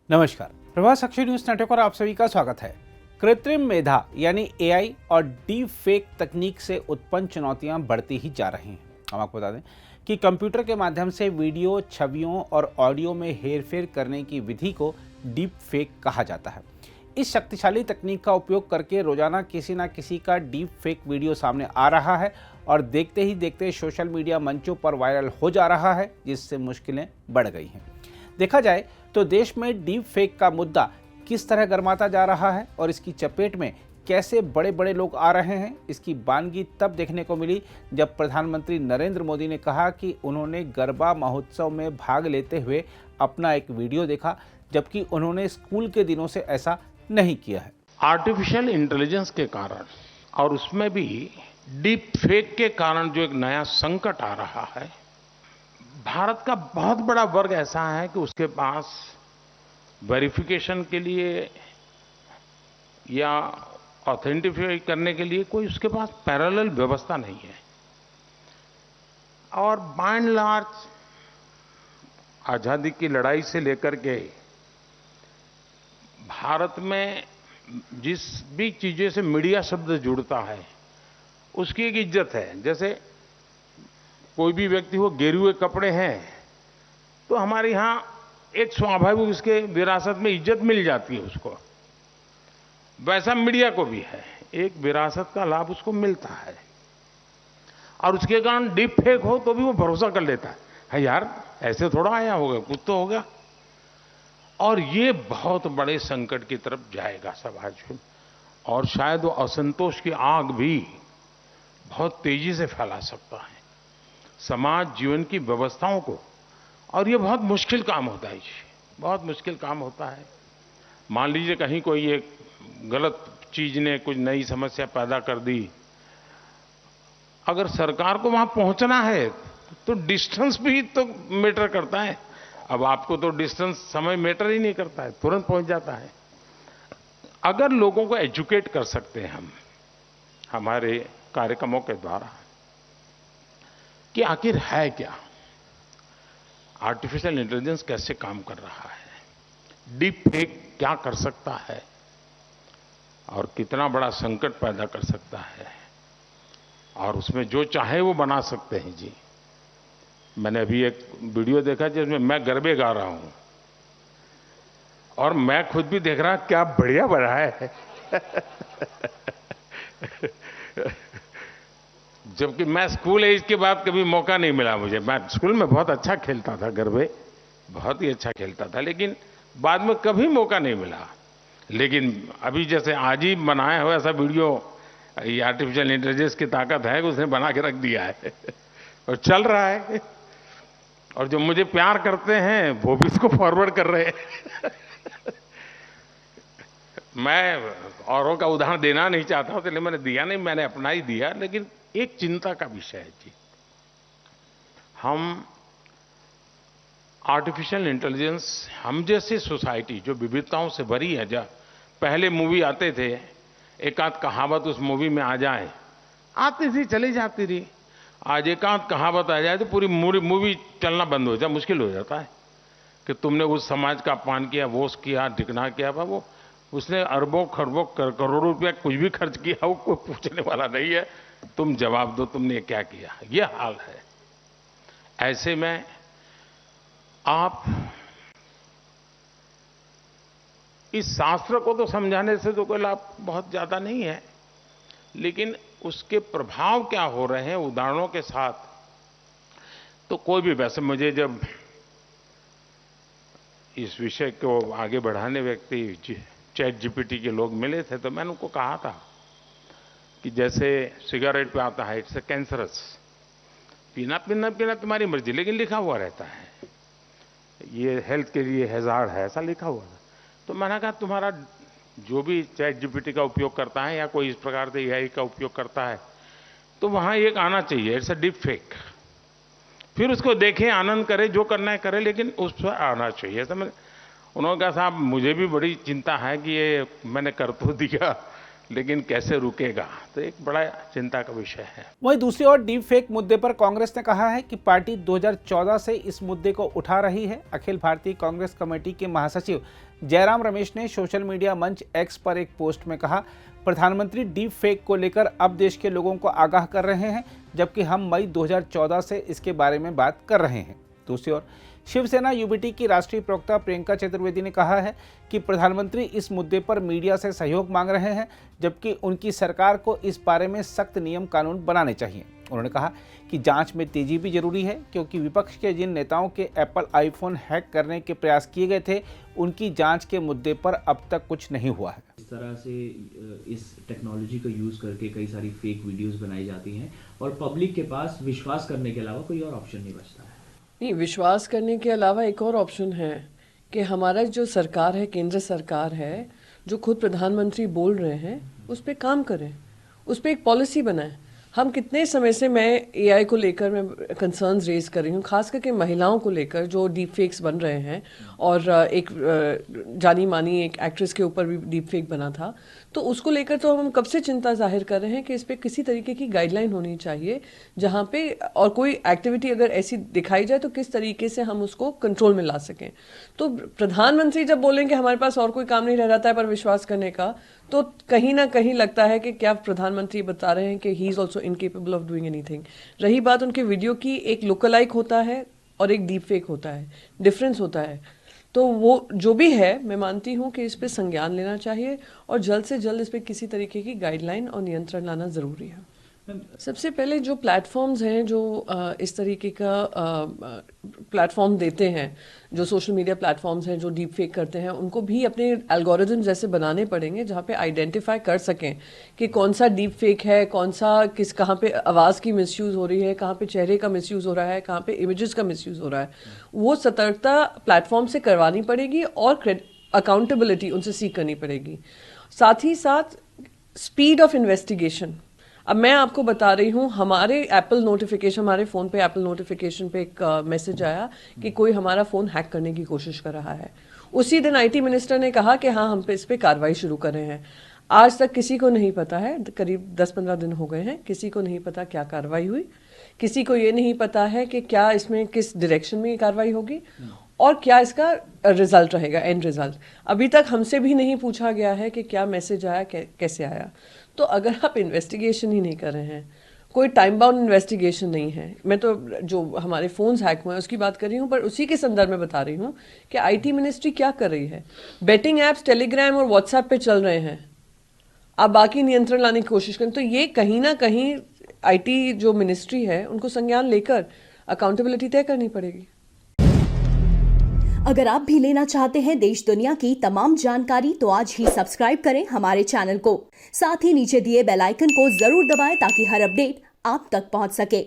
नमस्कार, प्रभात साक्षी news network पर आप सभी का स्वागत है। कृत्रिम मेधा यानी एआई और डीप फेक तकनीक से उत्पन्न चुनौतियां बढ़ती ही जा रही हैं। हम आपको बता दें कि कंप्यूटर के माध्यम से वीडियो, छवियों और ऑडियो में हेरफेर करने की विधि को डीप फेक कहा जाता है। इस शक्तिशाली तकनीक का उपयोग करके रोजाना किसी न किसी का डीप फेक वीडियो सामने आ रहा है और देखते ही देखते सोशल मीडिया मंचों पर वायरल हो जा रहा है, जिससे मुश्किलें बढ़ गई हैं। देखा जाए तो देश में डीप फेक का मुद्दा किस तरह गर्माता जा रहा है और इसकी चपेट में कैसे बड़े बड़े लोग आ रहे हैं, इसकी बानगी तब देखने को मिली जब प्रधानमंत्री नरेंद्र मोदी ने कहा कि उन्होंने गरबा महोत्सव में भाग लेते हुए अपना एक वीडियो देखा, जबकि उन्होंने स्कूल के दिनों से ऐसा नहीं किया है। आर्टिफिशियल इंटेलिजेंस के कारण और उसमें भी डीप फेक के कारण जो एक नया संकट आ रहा है, भारत का बहुत बड़ा वर्ग ऐसा है कि उसके पास वेरिफिकेशन के लिए या ऑथेंटिफाई करने के लिए कोई उसके पास पैरेलल व्यवस्था नहीं है। और बाय एंड लार्ज आजादी की लड़ाई से लेकर के भारत में जिस भी चीजें से मीडिया शब्द जुड़ता है उसकी एक इज्जत है। जैसे कोई भी व्यक्ति हो, गेरुए कपड़े हैं तो हमारे यहां एक स्वाभाविक उसके विरासत में इज्जत मिल जाती है उसको, वैसा मीडिया को भी है, एक विरासत का लाभ उसको मिलता है। और उसके कारण डीप फेक हो तो भी वो भरोसा कर लेता है यार ऐसे थोड़ा आया होगा, कुछ तो होगा। और ये बहुत बड़े संकट की तरफ जाएगा समाज में, और शायद वो असंतोष की आग भी बहुत तेजी से फैला सकता है समाज जीवन की व्यवस्थाओं को। और ये बहुत मुश्किल काम होता है, बहुत मुश्किल काम होता है। मान लीजिए कहीं कोई एक गलत चीज ने कुछ नई समस्या पैदा कर दी, अगर सरकार को वहां पहुंचना है तो डिस्टेंस भी तो मैटर करता है। अब आपको तो डिस्टेंस समय मैटर ही नहीं करता है, तुरंत पहुंच जाता है। अगर लोगों को एजुकेट कर सकते हैं हम हमारे कार्यक्रमों के द्वारा कि आखिर है क्या, आर्टिफिशियल इंटेलिजेंस कैसे काम कर रहा है, डीप फेक क्या कर सकता है और कितना बड़ा संकट पैदा कर सकता है, और उसमें जो चाहे वो बना सकते हैं जी। मैंने अभी एक वीडियो देखा जिसमें मैं गरबे गा रहा हूं और मैं खुद भी देख रहा क्या बढ़िया बना है जबकि मैं स्कूल एज के बाद कभी मौका नहीं मिला मुझे। मैं स्कूल में बहुत अच्छा खेलता था, गरबे बहुत ही अच्छा खेलता था, लेकिन बाद में कभी मौका नहीं मिला। लेकिन अभी जैसे आज ही बनाया हुआ ऐसा वीडियो, ये आर्टिफिशियल इंटेलिजेंस की ताकत है कि उसने बना के रख दिया है और चल रहा है, और जो मुझे प्यार करते हैं वो भी इसको फॉरवर्ड कर रहे हैं मैं औरों का उदाहरण देना नहीं चाहता हूं, इसलिए मैंने दिया नहीं, मैंने अपना ही दिया। लेकिन एक चिंता का विषय है जी, हम आर्टिफिशियल इंटेलिजेंस, हम जैसी सोसाइटी जो विविधताओं से भरी है, जब पहले मूवी आते थे एक आध कहावत उस मूवी में आ जाए, आती थी चली जाती रही। आज एक आध कहावत आ जाए तो पूरी मूवी चलना बंद हो जाए, मुश्किल हो जाता है कि तुमने उस समाज का अपमान किया, वो किया, ढिकना किया। वो उसने अरबों खरबों करोड़ों रुपया कुछ भी खर्च किया, वो कोई पूछने वाला नहीं है, तुम जवाब दो तुमने क्या किया। ये हाल है। ऐसे में आप इस शास्त्र को तो समझाने से तो कोई लाभ बहुत ज्यादा नहीं है, लेकिन उसके प्रभाव क्या हो रहे हैं उदाहरणों के साथ, तो कोई भी, वैसे मुझे जब इस विषय को आगे बढ़ाने व्यक्ति चैट जीपीटी के लोग मिले थे तो मैंने उनको कहा था कि जैसे सिगरेट पे आता है इट्स कैंसरस, पीना पीना पीना तुम्हारी मर्जी, लेकिन लिखा हुआ रहता है ये हेल्थ के लिए हैजार्ड है, ऐसा लिखा हुआ था। तो मैंने कहा तुम्हारा जो भी चैट जीपीटी का उपयोग करता है या कोई इस प्रकार से एआई का उपयोग करता है, तो वहां एक आना चाहिए, इट्स अ डीप फेक। फिर उसको देखें, आनंद करे, जो करना है करे, लेकिन उस पर आना चाहिए। ऐसा उन्होंने कहा साहब मुझे भी बड़ी चिंता है कि ये मैंने कर तो दिया, लेकिन कैसे रुकेगा, तो एक बड़ा चिंता का विषय है। वहीं दूसरी ओर डीप फेक मुद्दे पर कांग्रेस ने कहा है कि पार्टी 2014 से इस मुद्दे को उठा रही है। अखिल भारतीय कांग्रेस कमेटी के महासचिव जयराम रमेश ने सोशल मीडिया मंच एक्स पर एक पोस्ट में कहा, प्रधानमंत्री डीप फेक को लेकर अब देश के लोगों को आगाह कर रहे हैं, जबकि हम मई 2014 से इसके बारे में बात कर रहे हैं। दूसरी ओर शिवसेना यूबीटी की राष्ट्रीय प्रवक्ता प्रियंका चतुर्वेदी ने कहा है कि प्रधानमंत्री इस मुद्दे पर मीडिया से सहयोग मांग रहे हैं, जबकि उनकी सरकार को इस बारे में सख्त नियम कानून बनाने चाहिए। उन्होंने कहा कि जांच में तेजी भी जरूरी है, क्योंकि विपक्ष के जिन नेताओं के एप्पल आईफोन हैक करने के प्रयास किए गए थे, उनकी जांच के मुद्दे पर अब तक कुछ नहीं हुआ है। इस तरह से इस टेक्नोलॉजी को यूज़ करके कई सारी फेक वीडियोस बनाई जाती हैं और पब्लिक के पास विश्वास करने के अलावा कोई और ऑप्शन नहीं बचता है। नहीं, विश्वास करने के अलावा एक और ऑप्शन है कि हमारा जो सरकार है, केंद्र सरकार है, जो खुद प्रधानमंत्री बोल रहे हैं, उस पर काम करें, उस पर एक पॉलिसी बनाएं। हम कितने समय से मैं एआई को लेकर मैं कंसर्न्स रेज कर रही हूँ, खास करके महिलाओं को लेकर जो डीप फेक्स बन रहे हैं, और एक जानी मानी एक एक्ट्रेस के ऊपर भी डीप फेक बना था, तो उसको लेकर तो हम कब से चिंता जाहिर कर रहे हैं कि इस पर किसी तरीके की गाइडलाइन होनी चाहिए, जहाँ पे और कोई एक्टिविटी अगर ऐसी दिखाई जाए तो किस तरीके से हम उसको कंट्रोल में ला सकें। तो प्रधानमंत्री जब बोलें कि हमारे पास और कोई काम नहीं रह जाता है पर विश्वास करने का, तो कहीं ना कहीं लगता है कि क्या प्रधानमंत्री बता रहे हैं कि he is also incapable of doing anything. रही बात उनके वीडियो की, एक लुकलाइक होता है और एक डीप फेक होता है, डिफरेंस होता है। तो वो जो भी है, मैं मानती हूँ कि इस पे संज्ञान लेना चाहिए और जल्द से जल्द इस पे किसी तरीके की गाइडलाइन और नियंत्रण लाना ज़रूरी है। सबसे पहले जो प्लेटफॉर्म्स हैं जो इस तरीके का प्लेटफॉर्म देते हैं, जो सोशल मीडिया प्लेटफॉर्म्स हैं जो डीप फेक करते हैं, उनको भी अपने एल्गोरिदम जैसे बनाने पड़ेंगे जहाँ पे आइडेंटिफाई कर सकें कि कौन सा डीप फेक है, कौन सा कहाँ पे आवाज़ की मिसयूज़ हो रही है, कहाँ पे चेहरे का मिसयूज़ हो रहा है, कहाँ पे इमेजेस का मिसयूज़ हो रहा है। वो सतर्कता प्लेटफॉर्म से करवानी पड़ेगी और अकाउंटेबिलिटी उनसे सीख करनी पड़ेगी। साथ ही साथ स्पीड ऑफ इन्वेस्टिगेशन। अब मैं आपको बता रही हूँ, हमारे एप्पल नोटिफिकेशन, हमारे फ़ोन पे एप्पल नोटिफिकेशन पे एक मैसेज आया कि कोई हमारा फ़ोन हैक करने की कोशिश कर रहा है। उसी दिन आईटी मिनिस्टर ने कहा कि हाँ, हम पे इस पे कार्रवाई शुरू कर रहे हैं। आज तक किसी को नहीं पता है, करीब 10-15 दिन हो गए हैं, किसी को नहीं पता क्या कार्रवाई हुई, किसी को ये नहीं पता है कि क्या इसमें किस डायरेक्शन में ये कार्रवाई होगी और क्या इसका रिजल्ट रहेगा, एंड रिजल्ट। अभी तक हमसे भी नहीं पूछा गया है कि क्या मैसेज आया, कैसे आया। तो अगर आप इन्वेस्टिगेशन ही नहीं कर रहे हैं, कोई टाइम बाउंड इन्वेस्टिगेशन नहीं है, मैं तो जो हमारे फ़ोन्स हैक हुए हैं उसकी बात कर रही हूँ, पर उसी के संदर्भ में बता रही हूँ कि आईटी मिनिस्ट्री क्या कर रही है। बेटिंग ऐप्स टेलीग्राम और व्हाट्सएप पे चल रहे हैं, आप बाकी नियंत्रण लाने की कोशिश करें। तो ये कहीं ना कहीं आईटी जो मिनिस्ट्री है उनको संज्ञान लेकर अकाउंटेबिलिटी तय करनी पड़ेगी। अगर आप भी लेना चाहते हैं देश दुनिया की तमाम जानकारी, तो आज ही सब्सक्राइब करें हमारे चैनल को। साथ ही नीचे दिए बेल आइकन को जरूर दबाएं ताकि हर अपडेट आप तक पहुंच सके।